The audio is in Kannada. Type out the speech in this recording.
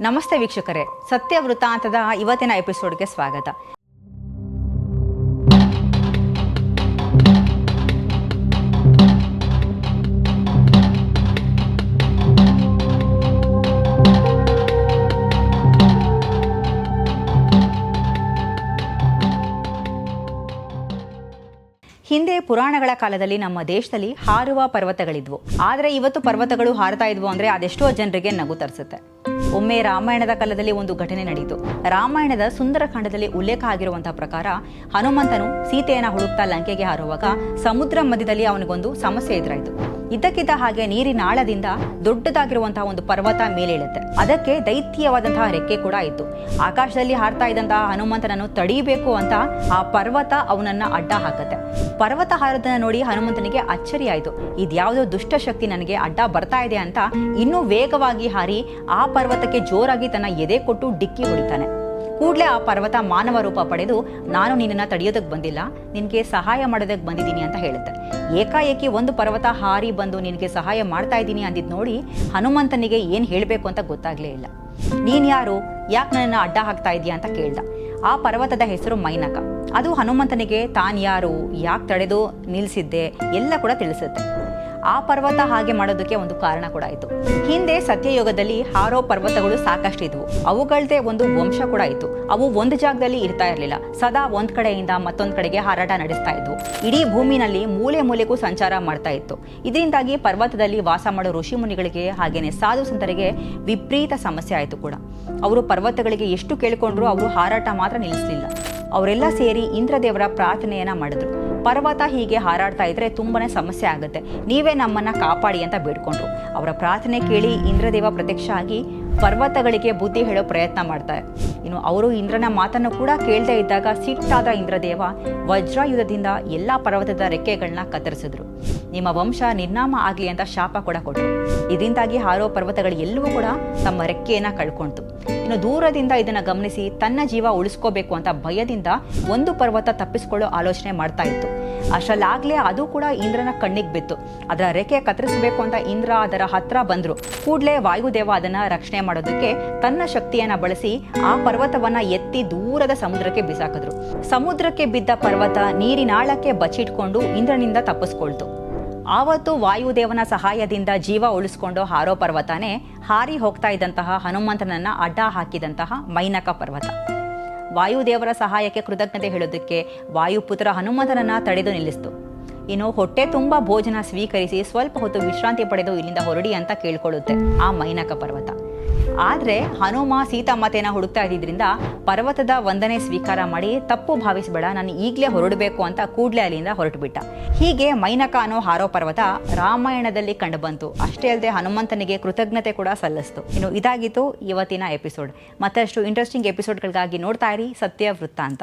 ನಮಸ್ತೆ ವೀಕ್ಷಕರೇ, ಸತ್ಯ ವೃತ್ತಾಂತದ ಇವತ್ತಿನ ಎಪಿಸೋಡ್ಗೆ ಸ್ವಾಗತ. ಹಿಂದೆ ಪುರಾಣಗಳ ಕಾಲದಲ್ಲಿ ನಮ್ಮ ದೇಶದಲ್ಲಿ ಹಾರುವ ಪರ್ವತಗಳಿದ್ವು. ಆದರೆ ಇವತ್ತು ಪರ್ವತಗಳು ಹಾರತಾ ಇದ್ವು ಅಂದರೆ ಅದೆಷ್ಟೋ ಜನರಿಗೆ ನಗು ತರಿಸುತ್ತೆ. ಒಮ್ಮೆ ರಾಮಾಯಣದ ಕಾಲದಲ್ಲಿ ಒಂದು ಘಟನೆ ನಡೆಯಿತು. ರಾಮಾಯಣದ ಸುಂದರಕಾಂಡದಲ್ಲಿ ಉಲ್ಲೇಖ ಆಗಿರುವಂತಹ ಪ್ರಕಾರ ಹನುಮಂತನು ಸೀತೆಯನ್ನು ಹುಡುಕ್ತಾ ಲಂಕೆಗೆ ಹಾರುವಾಗ ಸಮುದ್ರ ಮಧ್ಯದಲ್ಲಿ ಅವನಿಗೊಂದು ಸಮಸ್ಯೆ ಎದುರಾಯಿತು. ಇದ್ದಕ್ಕಿದ್ದ ಹಾಗೆ ನೀರಿನ ಆಳದಿಂದ ದೊಡ್ಡದಾಗಿರುವಂತಹ ಒಂದು ಪರ್ವತ ಮೇಲೇಳುತ್ತೆ. ಅದಕ್ಕೆ ದೈತ್ಯವಾದಂತಹ ರೆಕ್ಕೆ ಕೂಡ ಇತ್ತು. ಆಕಾಶದಲ್ಲಿ ಹಾರ್ತಾ ಇದ್ದಂತಹ ಹನುಮಂತನನ್ನು ತಡೀಬೇಕು ಅಂತ ಆ ಪರ್ವತ ಅವನನ್ನ ಅಡ್ಡ ಹಾಕತ್ತೆ. ಪರ್ವತ ಹಾರೋದನ್ನ ನೋಡಿ ಹನುಮಂತನಿಗೆ ಅಚ್ಚರಿ ಆಯಿತು. ಇದ್ಯಾವುದೋ ದುಷ್ಟಶಕ್ತಿ ನನಗೆ ಅಡ್ಡ ಬರ್ತಾ ಇದೆ ಅಂತ ಇನ್ನೂ ವೇಗವಾಗಿ ಹಾರಿ ಆ ಪರ್ವತಕ್ಕೆ ಜೋರಾಗಿ ತನ್ನ ಎದೆ ಕೊಟ್ಟು ಡಿಕ್ಕಿ ಹೊಡಿತಾನೆ. ಕೂಡಲೇ ಆ ಪರ್ವತ ಮಾನವ ರೂಪ ಪಡೆದು, ನಾನು ನಿನ್ನನ್ನು ತಡೆಯೋದಕ್ಕೆ ಬಂದಿಲ್ಲ, ನಿನಗೆ ಸಹಾಯ ಮಾಡೋದಕ್ಕೆ ಬಂದಿದ್ದೀನಿ ಅಂತ ಹೇಳುತ್ತೆ. ಏಕಾಏಕಿ ಒಂದು ಪರ್ವತ ಹಾರಿ ಬಂದು ನಿನಗೆ ಸಹಾಯ ಮಾಡ್ತಾ ಇದ್ದೀನಿ ಅಂದಿದ್ದು ನೋಡಿ ಹನುಮಂತನಿಗೆ ಏನು ಹೇಳಬೇಕು ಅಂತ ಗೊತ್ತಾಗಲೇ ಇಲ್ಲ. ನೀನು ಯಾರು, ಯಾಕೆ ನನ್ನನ್ನು ಅಡ್ಡ ಹಾಕ್ತಾ ಇದೀಯಾ ಅಂತ ಕೇಳ್ದ. ಆ ಪರ್ವತದ ಹೆಸರು ಮೈನಕ. ಅದು ಹನುಮಂತನಿಗೆ ತಾನು ಯಾರು, ಯಾಕೆ ತಡೆದು ನಿಲ್ಲಿಸಿದ್ದೆ ಎಲ್ಲ ಕೂಡ ತಿಳಿಸುತ್ತೆ. ಆ ಪರ್ವತ ಹಾಗೆ ಮಾಡೋದಕ್ಕೆ ಒಂದು ಕಾರಣ ಕೂಡ ಇತ್ತು. ಹಿಂದೆ ಸತ್ಯಯುಗದಲ್ಲಿ ಹಾರೋ ಪರ್ವತಗಳು ಸಾಕಷ್ಟಿದ್ವು. ಅವುಗಳದೇ ಒಂದು ವಂಶ ಕೂಡ ಇತ್ತು. ಅವು ಒಂದು ಜಾಗದಲ್ಲಿ ಇರ್ತಾ ಇರಲಿಲ್ಲ, ಸದಾ ಒಂದ್ ಕಡೆಯಿಂದ ಮತ್ತೊಂದ್ ಕಡೆಗೆ ಹಾರಾಟ ನಡೆಸ್ತಾ ಇದ್ವು. ಇಡೀ ಭೂಮಿನಲ್ಲಿ ಮೂಲೆ ಮೂಲೆಗೂ ಸಂಚಾರ ಮಾಡ್ತಾ ಇತ್ತು. ಇದರಿಂದಾಗಿ ಪರ್ವತದಲ್ಲಿ ವಾಸ ಮಾಡೋ ಋಷಿ ಮುನಿಗಳಿಗೆ ಹಾಗೇನೆ ಸಾಧು ಸಂತರಿಗೆ ವಿಪರೀತ ಸಮಸ್ಯೆ ಆಯಿತು ಕೂಡ. ಅವರು ಪರ್ವತಗಳಿಗೆ ಎಷ್ಟು ಕೇಳಿಕೊಂಡ್ರು ಅವರು ಹಾರಾಟ ಮಾತ್ರ ನಿಲ್ಲಿಸಲಿಲ್ಲ. ಅವರೆಲ್ಲ ಸೇರಿ ಇಂದ್ರದೇವರ ಪ್ರಾರ್ಥನೆಯನ್ನ ಮಾಡಿದ್ರು. ಪರ್ವತ ಹೀಗೆ ಹಾರಾಡ್ತಾ ಇದ್ರೆ ತುಂಬಾನೇ ಸಮಸ್ಯೆ ಆಗುತ್ತೆ, ನೀವೇ ನಮ್ಮನ್ನ ಕಾಪಾಡಿ ಅಂತ ಬೇಡ್ಕೊಂಡ್ರು. ಅವರ ಪ್ರಾರ್ಥನೆ ಕೇಳಿ ಇಂದ್ರದೇವ ಪ್ರತ್ಯಕ್ಷ ಆಗಿ ಪರ್ವತಗಳಿಗೆ ಬುದ್ಧಿ ಹೇಳೋ ಪ್ರಯತ್ನ ಮಾಡ್ತಾರೆ. ಇನ್ನು ಅವರು ಇಂದ್ರನ ಮಾತನ್ನು ಕೂಡ ಕೇಳದೇ ಇದ್ದಾಗ ಸಿಟ್ಟಾದ ಇಂದ್ರದೇವ ವಜ್ರಾಯುಧದಿಂದ ಎಲ್ಲಾ ಪರ್ವತದ ರೆಕ್ಕೆಗಳನ್ನ ಕತ್ತರಿಸಿದ್ರು. ನಿಮ್ಮ ವಂಶ ನಿರ್ನಾಮ ಆಗ್ಲಿ ಅಂತ ಶಾಪ ಕೂಡ ಕೊಟ್ಟರು. ಇದರಿಂದಾಗಿ ಹಾರೋ ಪರ್ವತಗಳು ಎಲ್ಲವೂ ಕೂಡ ತಮ್ಮ ರೆಕ್ಕೆಯನ್ನ ಕಳ್ಕೊಂತು. ಇನ್ನು ದೂರದಿಂದ ಇದನ್ನ ಗಮನಿಸಿ ತನ್ನ ಜೀವ ಉಳಿಸ್ಕೋಬೇಕು ಅಂತ ಭಯದಿಂದ ಒಂದು ಪರ್ವತ ತಪ್ಪಿಸ್ಕೊಳ್ಳೋ ಆಲೋಚನೆ ಮಾಡ್ತಾ ಇತ್ತು. ಅಷ್ಟರಲ್ಲಾಗ್ಲೇ ಅದು ಕೂಡ ಇಂದ್ರನ ಕಣ್ಣಿಗೆ ಬಿತ್ತು. ಅದರ ರೆಕ್ಕೆ ಕತ್ತರಿಸಬೇಕು ಅಂತ ಇಂದ್ರ ಅದರ ಹತ್ರ ಬಂದ್ರು. ಕೂಡಲೇ ವಾಯುದೇವ ಅದನ್ನ ರಕ್ಷಣೆ ಮಾಡೋದಕ್ಕೆ ತನ್ನ ಶಕ್ತಿಯನ್ನ ಬಳಸಿ ಆ ಪರ್ವತವನ್ನ ಎತ್ತಿ ದೂರದ ಸಮುದ್ರಕ್ಕೆ ಬಿಸಾಕಿದ್ರು. ಸಮುದ್ರಕ್ಕೆ ಬಿದ್ದ ಪರ್ವತ ನೀರಿನಾಳಕ್ಕೆ ಬಚ್ಚಿಟ್ಕೊಂಡು ಇಂದ್ರನಿಂದ ತಪ್ಪಿಸ್ಕೊಳ್ತು. ಆವತ್ತು ವಾಯುದೇವನ ಸಹಾಯದಿಂದ ಜೀವ ಉಳಿಸ್ಕೊಂಡು ಹಾರೋ ಪರ್ವತನೇ ಹಾರಿ ಹೋಗ್ತಾ ಇದ್ದಂತಹ ಹನುಮಂತನನ್ನ ಅಡ್ಡ ಹಾಕಿದಂತಹ ಮೈನಕ ಪರ್ವತ. ವಾಯುದೇವರ ಸಹಾಯಕ್ಕೆ ಕೃತಜ್ಞತೆ ಹೇಳೋದಕ್ಕೆ ವಾಯುಪುತ್ರ ಹನುಮಂತನನ್ನ ತಡೆದು ನಿಲ್ಲಿಸ್ತು. ಇನ್ನು ಹೊಟ್ಟೆ ತುಂಬ ಭೋಜನ ಸ್ವೀಕರಿಸಿ ಸ್ವಲ್ಪ ಹೊತ್ತು ವಿಶ್ರಾಂತಿ ಪಡೆದು ಇಲ್ಲಿಂದ ಹೊರಡಿ ಅಂತ ಕೇಳ್ಕೊಳ್ಳುತ್ತೆ ಆ ಮೈನಕ ಪರ್ವತ. ಆದರೆ ಹನುಮ ಸೀತಾಮಾತೆನ ಹುಡುಕ್ತಾ ಇದ್ದಿದ್ರಿಂದ ಪರ್ವತದ ವಂದನೆ ಸ್ವೀಕಾರ ಮಾಡಿ, ತಪ್ಪು ಭಾವಿಸಬೇಡ, ನಾನು ಈಗಲೇ ಹೊರಡಬೇಕು ಅಂತ ಕೂಡಲೇ ಅಲ್ಲಿಂದ ಹೊರಟುಬಿಟ್ಟ. ಹೀಗೆ ಮೈನಕ ಅನ್ನೋ ಹಾರೋ ಪರ್ವತ ರಾಮಾಯಣದಲ್ಲಿ ಕಂಡುಬಂತು. ಅಷ್ಟೇ ಅಲ್ಲದೆ ಹನುಮಂತನಿಗೆ ಕೃತಜ್ಞತೆ ಕೂಡ ಸಲ್ಲಿಸ್ತು. ಇನ್ನು ಇದಾಗಿತ್ತು ಇವತ್ತಿನ ಎಪಿಸೋಡ್. ಮತ್ತಷ್ಟು ಇಂಟ್ರೆಸ್ಟಿಂಗ್ ಎಪಿಸೋಡ್ಗಳಿಗಾಗಿ ನೋಡ್ತಾ ಇರಿ ಸತ್ಯ ವೃತ್ತಾಂತ.